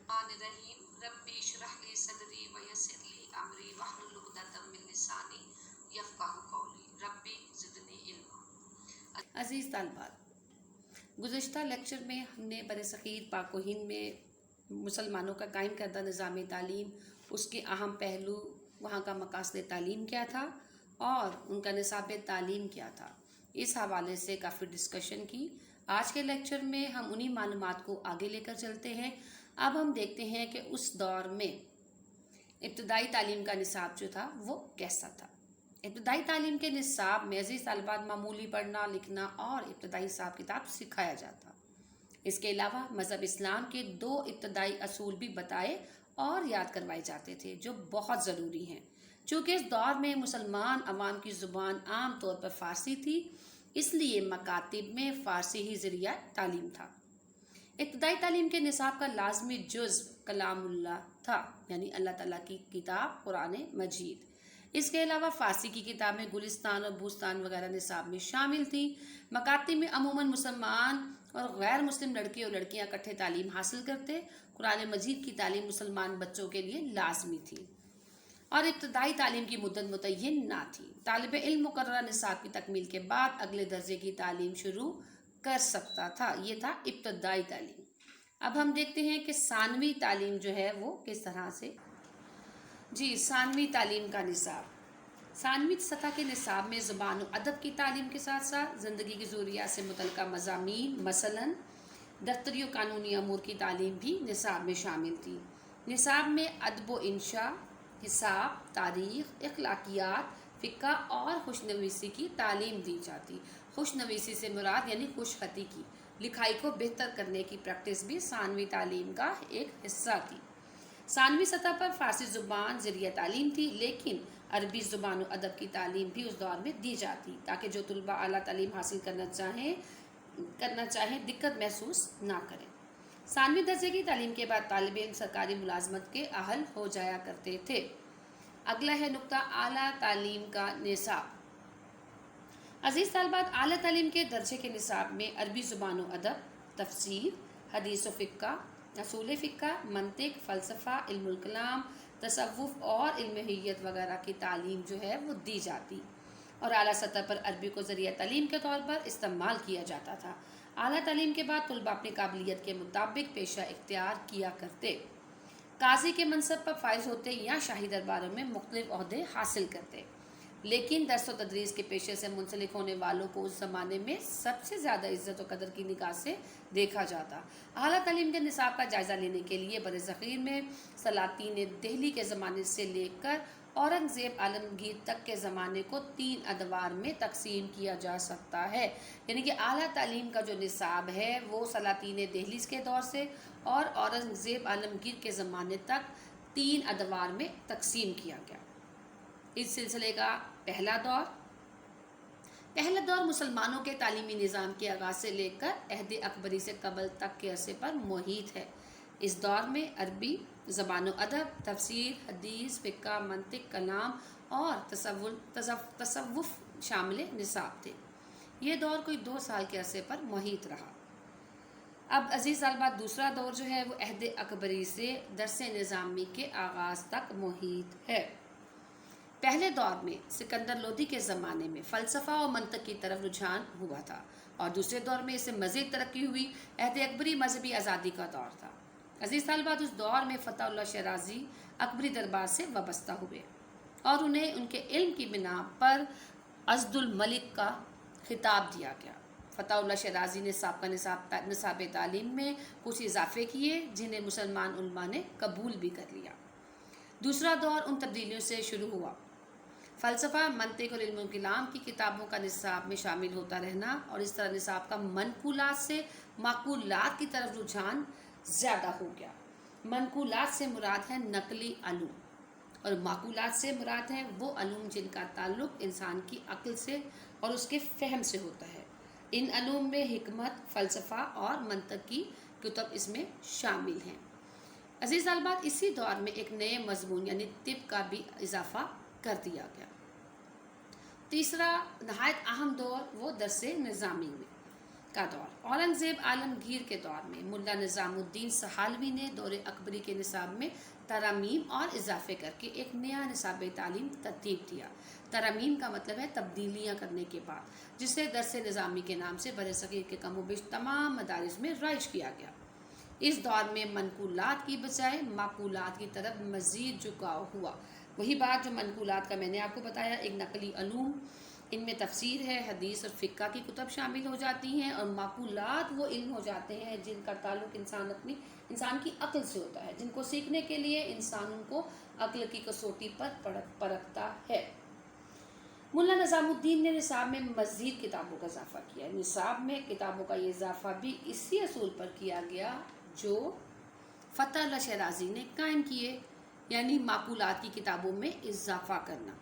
रहीम रब्बी इश्रह ली सदरी व यस्सिर ली अमरी वहलुल उक़दतम मिन लिसानी यफ़क़हू क़ौली रब्बी ज़िदनी इल्मा। अज़ीज़ तालिबात, गुज़श्ता लेक्चर में हमने बरसग़ीर पाक व हिंद में मुसलमानों का कायम करदा निज़ाम तालीम, उसके अहम पहलू, वहाँ का मकासद तालीम क्या था और उनका निसाब तालीम क्या था, इस हवाले से काफ़ी डिस्कशन की। आज के लेक्चर में हम उन्हीं मालूमात को आगे लेकर चलते हैं। अब हम देखते हैं कि उस दौर में इब्तदाई तालीम का निसाब जो था वो कैसा था। इब्तदाई तालीम के निसाब में अज़ीज़ तालिबात मामूली पढ़ना लिखना और इब्तदाई हिसाब किताब सिखाया जाता। इसके अलावा मज़हब इस्लाम के 2 इब्तदाई असूल भी बताए और याद करवाए जाते थे जो बहुत ज़रूरी हैं। चूँकि इस दौर में मुसलमान अवाम की ज़ुबान आम तौर पर फ़ारसी थी, इसलिए मकातिब में फ़ारसी ही ज़रिया तालीम था। इब्तदाई तालीम के निसाब का लाजमी जुज़ कलामुल्लाह था, यानी अल्लाह ताला की किताब कुरान मजीद। इसके अलावा फ़ारसी की किताबें गुलिस्तान और बूस्तान वगैरह निसाब में शामिल थी। मकातिब में अमूमन मुसलमान और गैर मुस्लिम लड़के और लड़कियां इकट्ठे तालीम हासिल करते। कुरान मजीद की तालीम मुसलमान बच्चों के लिए लाजमी थी और इब्तदाई तालीम की मुद्दत मुतय्यन ना थी। तालिब इल्म मुकर्ररा निसाब की तकमील के बाद अगले दर्जे की तालीम शुरू कर सकता था। ये था इब्तदाई तालीम। अब हम देखते हैं कि सानवी तालीम जो है वो किस तरह से। जी, सानवी तालीम का निसाब। सानवी सतह के निसाब में ज़ुबान और अदब की तालीम के साथ साथ ज़िंदगी की ज़रूरियात से मुतल्लिक़ा मज़ामीन मसलन दफ्तरी और कानूनी अमूर की तालीम भी निसाब में शामिल थी। निसाब में अदब व इंशा, हिसाब, तारीख़, अखलाकियात, फ़िक़्ह और खुशनवीसी की तालीम दी जाती। खुशनवीसी से मुराद यानी खुशख़ती की लिखाई को बेहतर करने की प्रैक्टिस भी सानवी तालीम का एक हिस्सा थी। सानवी सतह पर फ़ारसी ज़ुबान ज़रिया तालीम थी, लेकिन अरबी ज़ुबान और अदब की तालीम भी उस दौर में दी जाती ताकि जो तुलबा आला तालीम हासिल करना चाहें दिक्कत महसूस ना करें। सानवी दर्जे की तालीम के बाद तालिब इल्म सरकारी मुलाजमत के अहल हो जाया करते थे। अगला है नुक्ता आला तालीम का निसाब। अज़ीज़ तालिबात, आला तालीम के दर्जे के निसाब में अरबी ज़ुबान और अदब, तफसीर, हदीस व फ़िक़्ह, असूल फ़िक़्ह, मंतिक, फ़लसफ़ा, इल्मुल कलाम, तसव्वुफ़ और इल्म हिय्यत वगैरह की तालीम जो है वो दी जाती और आला सतह पर अरबी को ज़रिया तालीम के तौर पर इस्तेमाल किया जाता था। आला तालीम के बाद तुलबा अपनी काबिलियत के मुताबिक पेशा इख्तियार किया करते, काजी के मनसब पर फाइज होते या शाही दरबारों में मुख्तलिफ ओहदे हासिल करते। लेकिन दर्स व तदरीस के पेशे से मुंसलिक होने वालों को उस ज़माने में सबसे ज़्यादा इज़्ज़त व कदर की निगाह से देखा जाता। आला तालीम के निसाब का जायज़ा लेने के लिए बरज़ख़ीर में सलातीन दिल्ली के ज़माने से लेकर औरंगज़ेब आलमगीर तक के ज़माने को 3 अदवार में तकसीम किया जा सकता है। यानी कि आला तालीम का जो निसाब है वो सलातीन दिल्ली के दौर से और औरंगज़ेब आलमगीर के ज़माने तक 3 अदवार में तकसीम किया गया। इस सिलसिले का पहला दौर मुसलमानों के तालीमी निज़ाम के आगाज़ से लेकर अहद अकबरी से कबल तक के अरसे पर मुहित है। इस दौर में अरबी ज़बान व अदब, तफसीर, हदीस, फ़िक़्ह, मंतिक, कलाम और तसव्वुफ़ शामिल निसाब थे। ये दौर कोई 2 साल के अरसे पर मुहित रहा। अब अज़ीज़ तालिबात, दूसरा दौर जो है वो अहद अकबरी से दरस निज़ामी के आगाज़ तक मुहित है। पहले दौर में सिकंदर लोदी के ज़माने में फ़लसफ़ा और मंतक की तरफ रुझान हुआ था और दूसरे दौर में इससे मज़ीद तरक्की हुई। अहद अकबरी मजहबी आज़ादी का दौर था। अज़ीज़ तालिबात, उस दौर में फ़तहुल्लाह शिराज़ी अकबरी दरबार से वाबस्ता हुए और उन्हें उनके इल्म की बिना पर अज़्दुल मलिक का खिताब दिया गया। फ़तहुल्लाह शिराज़ी ने साबका निसाब तालीम में कुछ इजाफ़े किए जिन्हें मुसलमान उलमा ने कबूल भी कर लिया। दूसरा दौर उन तब्दीलियों से शुरू हुआ। फ़लसफ़ा, मंतिक और इल्मुल कलाम की किताबों का निसाब में शामिल होता रहना और इस तरह निसाब का मनकूलात से माकूलात की तरफ रुझान ज़्यादा हो गया। मनकूलात से मुराद है नकली अलूम और माकूलात से मुराद है वो अलूम जिनका ताल्लुक़ इंसान की अक्ल से और उसके फ़हम से होता है। इन अलूम में हिकमत, फ़लसफ़ा और मंतिक की किताब इसमें शामिल हैं। अज़ीज़ तालिबात, इसी दौर में एक नए मज़मून यानी तिब का भी इजाफ़ा कर दिया गया। तीसरा नहायत अहम दौर वो दरस निज़ामी में का दौर। औरंगज़ेब आलमगीर के दौर में मुल्ला निज़ामुद्दीन सहालवी ने दौर अकबरी के निसाब में तरमीम और इजाफे करके एक नया निसाब तालीम तरतीब दिया। तरमीम का मतलब है तब्दीलियाँ करने के बाद, जिसे दरस निज़ामी के नाम से बरसगीर के कम बेश तमाम मदारिस में राइज किया गया। इस दौर में मनकूलात की बजाय माकूलात की तरफ मज़ीद झुकाव हुआ। वही बात जो मनकूलात का मैंने आपको बताया, एक नकली अलूम, इनमें तफसीर है, हदीस और फ़िक्का की कुतब शामिल हो जाती हैं, और माकूलात वो इल्म हो जाते हैं जिनका ताल्लुक़ इंसान की अक्ल से होता है, जिनको सीखने के लिए इंसान उनको अक्ल की कसौटी पर परखता है। मुल्ला निज़ामुद्दीन ने निसाब में मज़ीद किताबों का इजाफ़ा किया। निसाब में किताबों का ये इजाफ़ा भी इसी असूल पर किया गया जो फ़तह अल्लाह शराज़ी ने कायम किए, यानी माकूलात की किताबों में इजाफ़ा करना।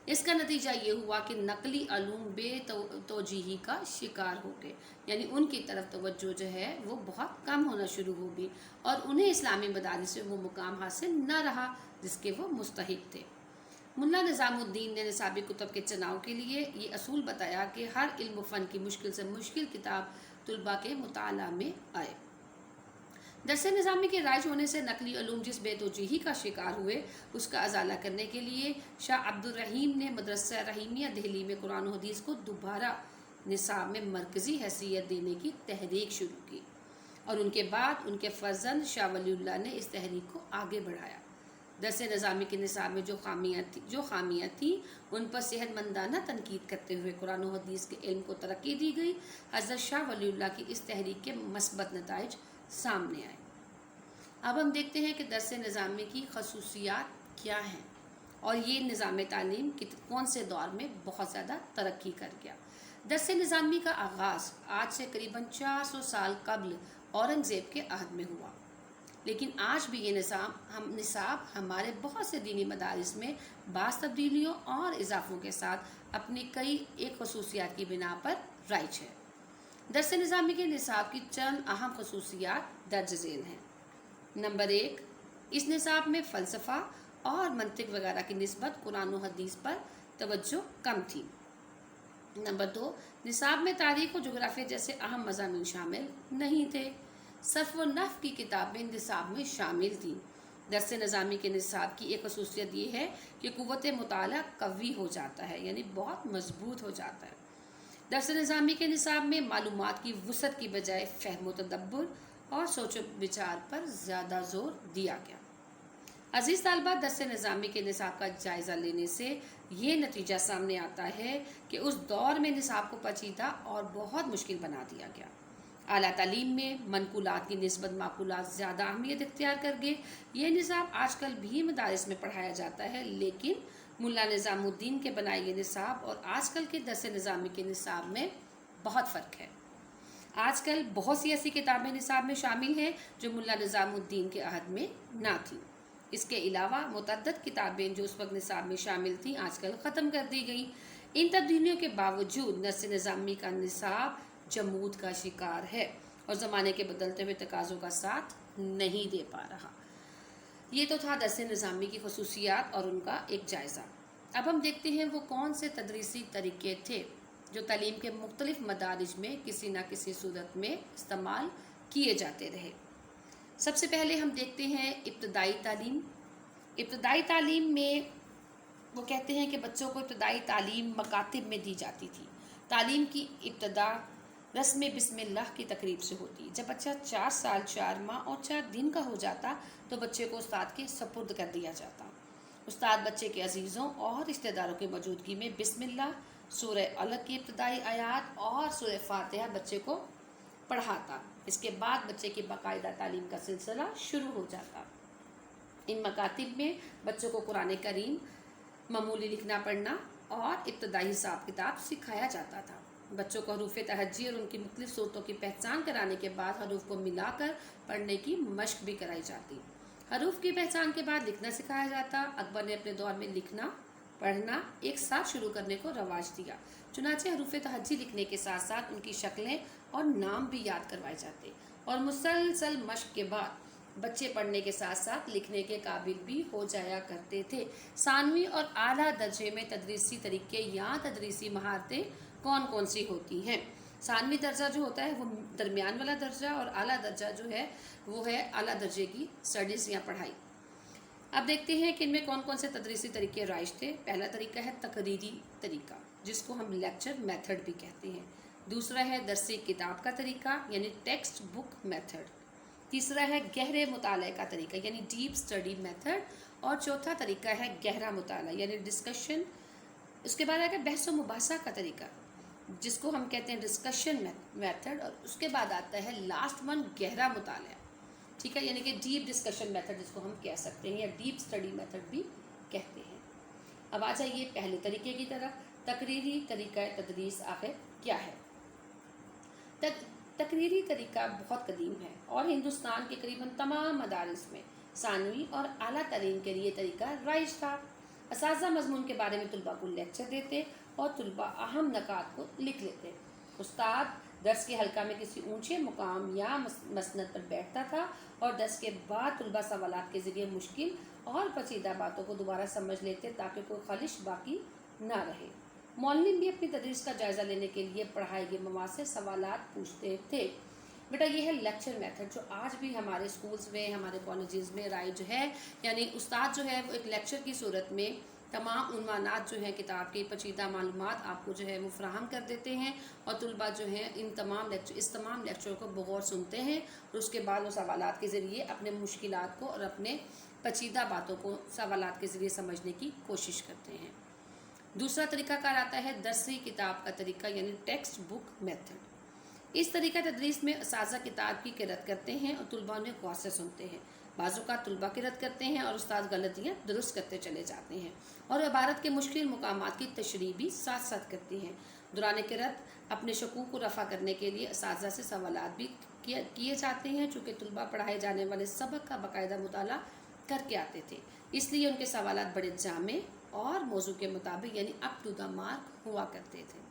इसका नतीजा ये हुआ कि नकली अलूम बेतौजीही का शिकार हो गए, यानी उनकी तरफ तवज्जो जो है वो बहुत कम होना शुरू हो गई, और उन्हें इस्लामी मदारिस से वो मुकाम हासिल न रहा जिसके वो मुस्तहिक थे। मुल्ला निज़ामुद्दीन ने निसाबी कुतब के चुनाव के लिए ये असूल बताया कि हर इल्म फ़न की मुश्किल से मुश्किल किताब तुलबा के मुताला में आए। दरस निज़ामी के राइज होने से नकली अलूम जिस बेतौजीही का शिकार हुए, उसका अजाला करने के लिए शाह अब्दुल रहीम ने मदरसा रहीमिया दिल्ली में कुरान और हदीस को दोबारा निसाब में मरकज़ी हैसियत देने की तहरीक शुरू की, और उनके बाद उनके फर्जंद शाह वलीउल्लाह ने इस तहरीक को आगे बढ़ाया। दरस निज़ामी के निसाब में जो खामियाँ थी उन पर सेहतमंदाना तनकीद करते हुए कुरान और हदीस के इल्म को तरक्की दी गई। हज़रत शाह वलीउल्लाह की इस तहरीक के मस्बत नताइज सामने आए। अब हम देखते हैं कि दरस निज़ामी की खसूसियात क्या हैं, और ये निज़ाम तालीम कौन से दौर में बहुत ज़्यादा तरक्की कर गया। दरस निज़ामी का आगाज़ आज से करीबन 400 साल कबल औरंगज़ेब के अहद में हुआ, लेकिन आज भी ये निसाब हमारे बहुत से दीनी मदारिस में बाज़ तब्दीलियों और इजाफ़ों के साथ अपनी कई एक खसूसियात की बिना पर राइज है। दरस निज़ामी के निसाब की चंद अहम खसूसियात दर्ज झेल हैं। नंबर 1, इस निसाब में फ़लसफ़ा और मंतिक वगैरह की निस्बत कुरान और हदीस पर तवज्जो कम थी। नंबर 2, निसाब में तारीख़ और जोग्राफ़िया जैसे अहम मज़ामीन शामिल नहीं थे। सर्फ़ व नफ़्ह की किताबें निसाब में शामिल थीं। दरस निज़ामी के निसाब की एक खसूसियत ये है कि क़ुव्वत मुताला कवी हो जाता है, यानी बहुत मजबूत हो जाता है। दरस निज़ामी के निसाब में मालूमात की वुसअत की बजाय फ़हम व तदब्बुर और सोचो विचार पर ज़्यादा ज़ोर दिया गया। अज़ीज़ तालबा, दरस निज़ामी के निसाब का जायज़ा लेने से ये नतीजा सामने आता है कि उस दौर में निसाब को पेचीदा और बहुत मुश्किल बना दिया गया। आला तालीम में मनकूलात की निस्बत माकूलात ज़्यादा अहमियत इख्तियार कर गए। ये निसाब आजकल भी मदारिस में पढ़ाया जाता है, लेकिन मुल्ला निज़ामुद्दीन के बनाए गए निसाब और आजकल के दरस निज़ामी के निसाब में बहुत फ़र्क है। आजकल बहुत सी ऐसी किताबें निसाब में शामिल हैं जो मुल्ला निज़ामुद्दीन के अहद में ना थी। इसके अलावा मुतअद्दिद किताबें जो उस वक्त निसाब में शामिल थीं आजकल ख़त्म कर दी गई। इन तब्दीलियों के बावजूद दरस निज़ामी का निसाब जमूद का शिकार है और ज़माने के बदलते हुए तकाज़ों का साथ नहीं दे पा रहा। ये तो था दरस निज़ामी की खसूसियात और उनका एक जायज़ा। अब हम देखते हैं वो कौन से तदरीसी तरीक़े थे जो तालीम के मुख्तलिफ़ मदारिज में किसी न किसी सूरत में इस्तेमाल किए जाते रहे। सबसे पहले हम देखते हैं इब्तदाई तालीम। इब्तदाई तालीम में वो कहते हैं कि बच्चों को इब्तदाई तालीम मकातिब में दी जाती थी। तालीम की इब्तदा रस्म बिस्मिल्लाह की तकरीब से होती। जब बच्चा 4 साल 4 माह और 4 दिन का हो जाता तो बच्चे को उस्ताद के सपुर्द कर दिया जाता। उस्ताद बच्चे के अजीज़ों और रिश्तेदारों की मौजूदगी में बिस्मिल्लाह, सूरह अलग की इब्तदाई आयात और सूरह फातिहा बच्चे को पढ़ाता। इसके बाद बच्चे की बाकायदा तालीम का सिलसिला शुरू हो जाता। इन मकातिब में बच्चों को कुरान करीम, मामूली लिखना पढ़ना और इब्तदाई हिसाब किताब सिखाया जाता था। बच्चों को हरूफ तहज्जी और उनकी मुख्तलिफ सूरतों की पहचान कराने के बाद हरूफ को मिलाकर पढ़ने की मशक भी कराई जाती। हरूफ की पहचान के बाद लिखना सिखाया जाता। अकबर ने अपने दौर में लिखना पढ़ना एक साथ शुरू करने को रवाज दिया। चुनाचे हरूफ तहज्जी लिखने के साथ साथ उनकी शक्लें और नाम भी याद करवाए जाते और मुसलसल मशक के बाद बच्चे पढ़ने के साथ साथ लिखने के काबिल भी हो जाया करते थे। सानवी और आला दर्जे में तदरीसी तरीके या तदरीसी महारतें कौन कौन सी होती हैं? सानवी दर्जा जो होता है वो दरमियान वाला दर्जा, और आला दर्जा जो है वो है आला दर्जे की स्टडीज़ या पढ़ाई। अब देखते हैं कि इनमें कौन कौन से तदरीसी तरीके राइज थे। पहला तरीका है तकरीरी तरीका, जिसको हम लेक्चर मेथड भी कहते हैं। दूसरा है दरसी किताब का तरीका यानी टेक्स्ट बुक मेथड। तीसरा है गहरे मुताले का तरीका यानी डीप स्टडी मेथड। और चौथा तरीका है गहरा मुताला यानी डिस्कशन। उसके बाद आएगा बहस व मुबासा का तरीका, जिसको हम कहते हैं डिस्कशन मेथड। और उसके बाद आता है लास्ट वन गहरा मुताला, ठीक है, यानी कि डीप डिस्कशन मेथड जिसको हम कह सकते हैं, या डीप स्टडी मेथड भी कहते हैं। अब आ जाइए पहले तरीके की तरफ, तकरीरी तरीका तदरीस आखिर क्या है। तकरीरी तरीका बहुत कदीम है और हिंदुस्तान के करीबन तमाम मदारिस में सानवी और आला तालीम के लिए तरीका राइज था। असातिज़ा मज़मून के बारे में तुलबा को लेक्चर देते और तुलबा अहम नकात को लिख लेते। उस्ताद दर्स के हल्का में किसी ऊंचे मुकाम या मसनद पर बैठता था और दर्स के बाद तुलबा सवालात के ज़रिए मुश्किल और पेचीदा बातों को दोबारा समझ लेते ताकि कोई खलिश बाकी ना रहे। मौलवी भी अपनी तदरीस का जायज़ा लेने के लिए पढ़ाए गए मवाद से सवालात पूछते थे। बेटा ये है लेक्चर मेथड जो आज भी हमारे स्कूल्स में, हमारे कॉलेजेस में राइज है। यानी उस्ताद जो है वो एक लेक्चर की सूरत में तमाम उन्वानात जो हैं किताब की पेचीदा मालूमात आपको जो है वो फराहम कर देते हैं और तुलबा जो है इस तमाम लेक्चर को बगौर सुनते हैं और उसके बाद वो सवालात के ज़रिए अपने मुश्किलात को और अपने पेचीदा बातों को सवालात के ज़रिए समझने की कोशिश करते हैं। दूसरा तरीकाकार आता है दरसी किताब का तरीका यानी टेक्स्ट बुक मेथड। इस तरीका तदरीस में असातिज़ा किताब की किरत करते हैं और तुलबा उन्हें गौर से सुनते हैं। बाज़ औक़ात तुलबा किरत करते हैं और उस्ताद गलतियाँ दुरुस्त करते चले जाते हैं और इबारत के मुश्किल मुकामात की तशरीह भी साथ साथ करती हैं। दौरान किरत अपने शकूक को रफ़ा करने के लिए असातिज़ा से सवालात भी किए जाते हैं। चूँकि तुलबा पढ़ाए जाने वाले सबक का बाकायदा मुताला करके आते थे, इसलिए उनके सवालात बड़े जामे और मौजू के मुताबिक यानी अप टू द मार्क हुआ करते थे।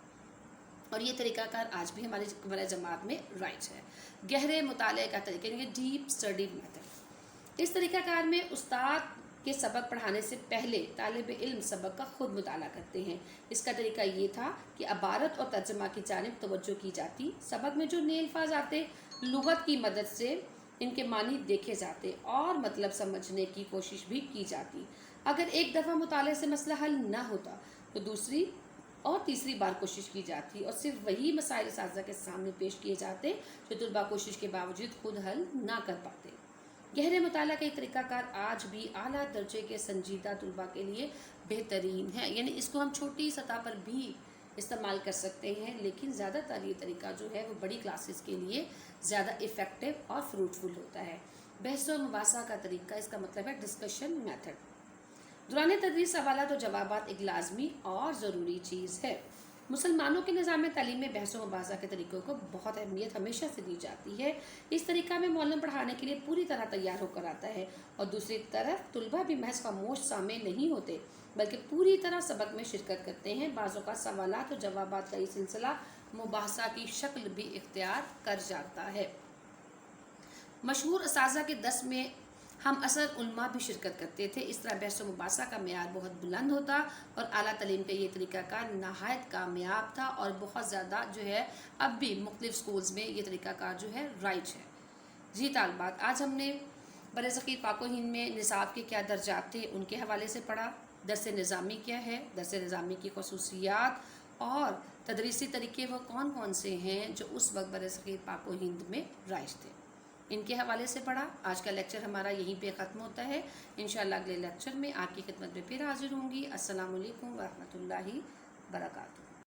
और ये तरीकाकार आज भी हमारे जमात में राइज है। गहरे मुताले का तरीका यानी डीप स्टडी मेथड। इस तरीकाकार में उस्ताद के सबक पढ़ाने से पहले तालिब इल्म सबक का खुद मुताला करते हैं। इसका तरीका ये था कि इबारत और तर्जमा की जानिब तवज्जो की जाती। सबक में जो नए अल्फाज आते लुगत की मदद से इनके मानी देखे जाते और मतलब समझने की कोशिश भी की जाती। अगर एक दफ़ा मुताले से मसला हल ना होता तो दूसरी और तीसरी बार कोशिश की जाती और सिर्फ वही मसाइल असातिज़ा के सामने पेश किए जाते जो तुलबा कोशिश के बावजूद खुद हल ना कर पाते। गहरे मुताला का तरीकाकार आज भी आला दर्जे के संजीदा तुलबा के लिए बेहतरीन है। यानी इसको हम छोटी सतह पर भी इस्तेमाल कर सकते हैं, लेकिन ज़्यादातर ये तरीका जो है वो बड़ी क्लासेस के लिए ज़्यादा इफ़ेक्टिव और फ्रूटफुल होता है। बहस व मुबासा का तरीका, इसका मतलब है डिस्कशन मेथड। दौरान तदरीस सवालात और जवाबात एक लाजमी और ज़रूरी चीज़ है। मुसलमानों के निज़ाम तालीम में बहस व मुबासा के तरीक़ों को बहुत अहमियत हमेशा से दी जाती है। इस तरीक़ा में मौलवी पढ़ाने के लिए पूरी तरह तैयार होकर आता है और दूसरी तरफ तुलबा भी महज खामोश सामे नहीं होते बल्कि पूरी तरह सबक में शिरकत करते हैं। बाज़ औक़ात सवालात और जवाबात का ये सिलसिला मुबासा की शक्ल भी इख्तियार कर जाता है। मशहूर असातिज़ा के दस में हम असर उल्मा भी शिरकत करते थे। इस तरह बहस व मुबासा का मेयार बहुत बुलंद होता और आला तालीम का ये तरीक़ाकार नहायत कामयाब था और बहुत ज़्यादा जो है अब भी मुख्तलिफ़ स्कूल्स में ये तरीक़ाकार जो है राइज है। जी तालबात, आज हमने बरसग़ीर पाक व हिंद में निसाब के क्या दर्जात थे उनके हवाले से पढ़ा। दरस निज़ामी क्या है, दरस निज़ामी की ख़ुसूसियात और तदरीसी तरीक़े वो कौन कौन से हैं जो उस वक्त बरसग़ीर पाक व हिंद में राइज थे, इनके हवाले से पढ़ा। आज का लेक्चर हमारा यहीं पे ख़त्म होता है। इंशाअल्लाह अगले लेक्चर में आपकी खिदमत में फिर हाजिर होंगी। अस्सलामु अलैकुम व रहमतुल्लाहि व बरकातुहू।